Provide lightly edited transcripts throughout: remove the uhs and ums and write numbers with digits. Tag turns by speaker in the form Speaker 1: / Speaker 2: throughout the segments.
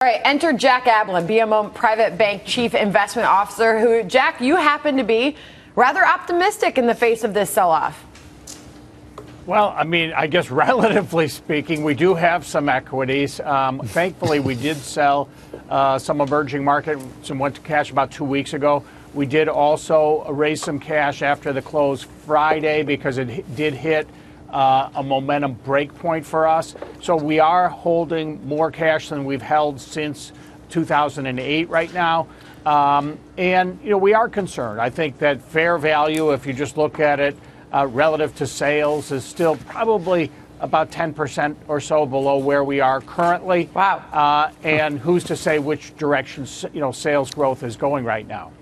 Speaker 1: All right, enter Jack Ablin, BMO Private Bank Chief Investment Officer, who, Jack, you happen to be rather optimistic in the face of this sell-off.
Speaker 2: Well, I mean, I guess relatively speaking, we do have some equities. Thankfully, we did sell some emerging markets and went to cash about 2 weeks ago. We did also raise some cash after the close Friday because it did hit a momentum break point for us. So we are holding more cash than we've held since 2008 right now. And, we are concerned. I think that fair value, if you just look at it relative to sales, is still probably about 10% or so below where we are currently.
Speaker 1: Wow.
Speaker 2: And who's to say which direction, sales growth is going right now?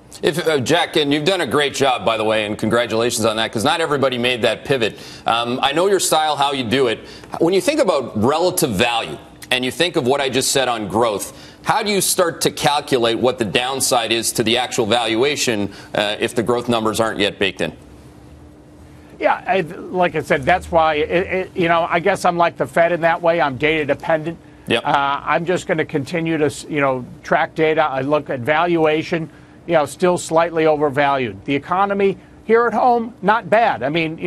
Speaker 3: Jack, and you've done a great job, by the way, and congratulations on that, because not everybody made that pivot. I know your style, how you do it. When you think about relative value and you think of what I just said on growth, how do you start to calculate what the downside is to the actual valuation if the growth numbers aren't yet baked in?
Speaker 2: Yeah, like I said, that's why, I guess I'm like the Fed in that way. I'm data dependent.
Speaker 3: Yep.
Speaker 2: I'm just going to continue to, track data. I look at valuation. Still slightly overvalued. The economy here at home, not bad. I mean,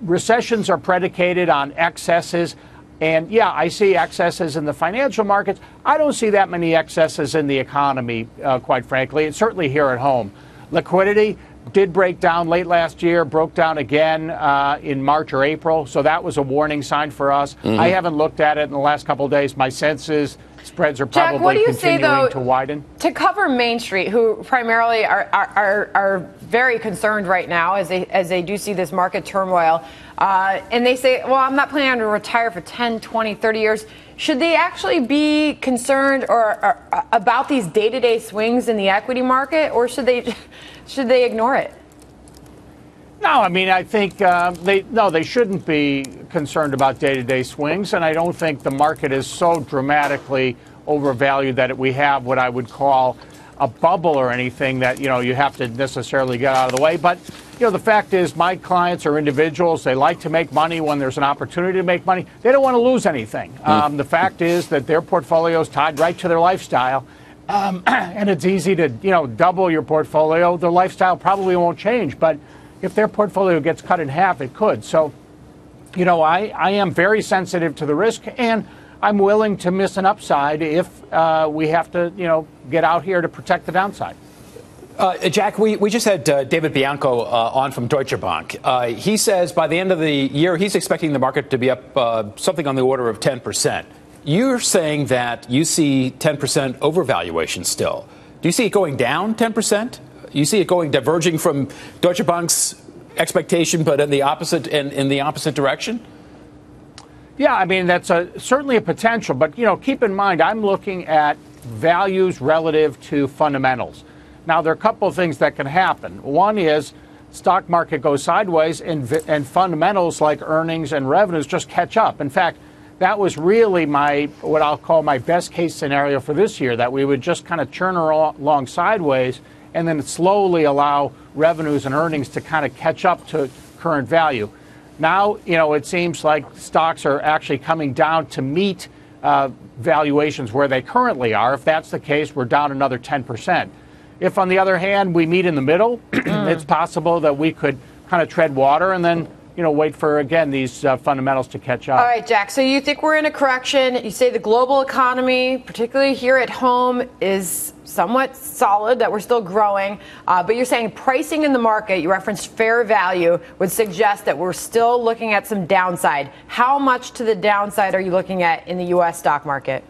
Speaker 2: recessions are predicated on excesses. And, yeah, I see excesses in the financial markets. I don't see that many excesses in the economy, quite frankly, and certainly here at home. Liquidity did break down late last year, broke down again in March or April. So that was a warning sign for us. Mm-hmm. I haven't looked at it in the last couple of days. My sense is spreads are probably
Speaker 1: Jack, what do you
Speaker 2: continuing
Speaker 1: say, though,
Speaker 2: to widen.
Speaker 1: To cover Main Street, who primarily are very concerned right now as they do see this market turmoil, and they say, well, I'm not planning to retire for 10, 20, 30 years. Should they actually be concerned or about these day-to-day swings in the equity market, or should they ignore it?
Speaker 2: No, I mean, I think they shouldn't be concerned about day-to-day swings, and I don't think the market is so dramatically overvalued that we have what I would call a bubble or anything that, you have to necessarily get out of the way. But, the fact is my clients are individuals. They like to make money when there's an opportunity to make money. They don't want to lose anything. The fact is that their portfolio is tied right to their lifestyle. And it's easy to, double your portfolio. The lifestyle probably won't change, but if their portfolio gets cut in half, it could. So, I am very sensitive to the risk, and I'm willing to miss an upside if we have to, get out here to protect the downside.
Speaker 4: Jack, we just had David Bianco on from Deutsche Bank. He says by the end of the year, he's expecting the market to be up something on the order of 10%. You're saying that you see 10% overvaluation still. Do you see it going down 10%? You see it diverging from Deutsche Bank's expectation, but in the opposite direction?
Speaker 2: Yeah, I mean, that's certainly a potential. But, keep in mind, I'm looking at values relative to fundamentals. Now, there are a couple of things that can happen. One is stock market goes sideways and fundamentals like earnings and revenues just catch up. In fact, that was really what I'll call my best case scenario for this year, that we would just kind of churn along sideways and then slowly allow revenues and earnings to kind of catch up to current value. Now, it seems like stocks are actually coming down to meet valuations where they currently are. If that's the case, we're down another 10%. If, on the other hand, we meet in the middle, it's possible that we could kind of tread water and then, wait for, again, these fundamentals to catch up.
Speaker 1: All right, Jack, so you think we're in a correction. You say the global economy, particularly here at home, is somewhat solid, that we're still growing. But you're saying pricing in the market, you referenced fair value, would suggest that we're still looking at some downside. How much to the downside are you looking at in the U.S. stock market?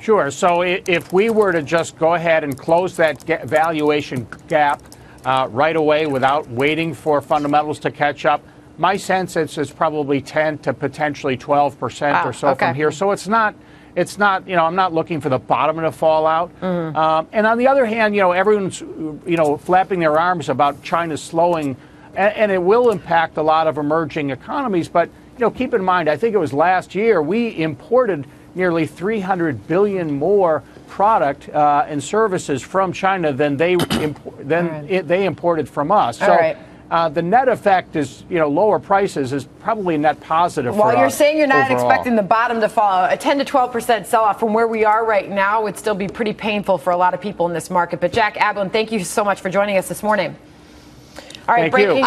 Speaker 2: Sure. So if we were to just go ahead and close that valuation gap right away without waiting for fundamentals to catch up, my sense is probably 10 to potentially 12% or so from here. So it's not, I'm not looking for the bottom to fall out. Mm-hmm. And on the other hand, everyone's, flapping their arms about China's slowing, and it will impact a lot of emerging economies. But, keep in mind, I think it was last year we imported nearly 300 billion more product and services from China than they imported from us. So the net effect is, lower prices is probably a net positive for us.
Speaker 1: While you're saying you're not
Speaker 2: overall.
Speaker 1: expecting the bottom to fall, a 10 to 12% sell-off from where we are right now would still be pretty painful for a lot of people in this market. But Jack Ablin, thank you so much for joining us this morning. All right,
Speaker 2: Thank you.
Speaker 1: breaking news.